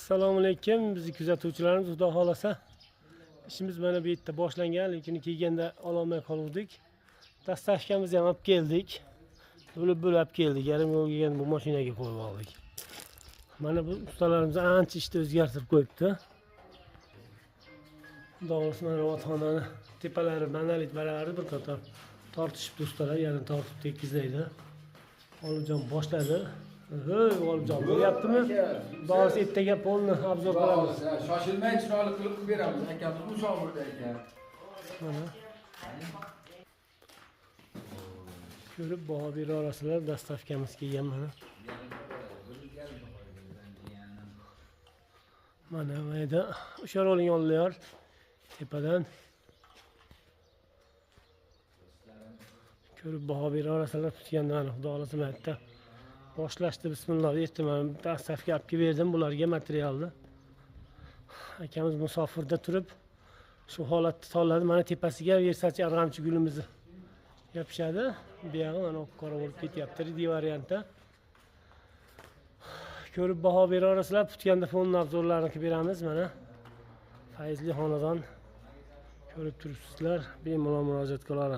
Assalomu alaykum, bizni kuzatuvchilarimiz, xudo xolasa ishimiz mana bu yerda boshlangan, lekin kelganda ololmay qoldik. Dastavkamizni ham olib keldik. Bo'lib olib keldik. Yarim yo'l kelgan bu mashinaga qo'yib oldik. Mana bu ustalarimiz ancha ishni o'zgartirib qo'yibdi. Xudo xolasa mana otxonani tepalari banalik barabari bir qator tortishibdi ustalar, yana tortib tekizlaydi. Olimjon boshladi. Hey, olimjon bo'lyaptimi? Doğrusu ertaga polni obzor qilamiz. Shoshilmay chiroyli qilib beramiz. Akamiz musofirda ekan. Mana. Ko'rib baho bera olasizlar, dastavkamiz kelgan mana. Mana mayda o'sha rolni oldilar tepadan. Ko'rib baho bera olasizlar, tutgandan xudo xolasa mayda. Boshlashdi, bismillah aytdim. Dastavka olib kelib berdim bularga materialni. Akamiz musofirda turib shu holatni tanladi. Mana tepasiga Versace arg'amchi gulimizni yopishadi. Bu yog'i mana qora bo'lib ketyapti, ridi variantda. Ko'rib baho bera olasizlar, tutganda fon obzorlarini qilib beramiz mana. Fayzli xonadon ko'rib turibsizlar, bemalol murojaat qila olasiz.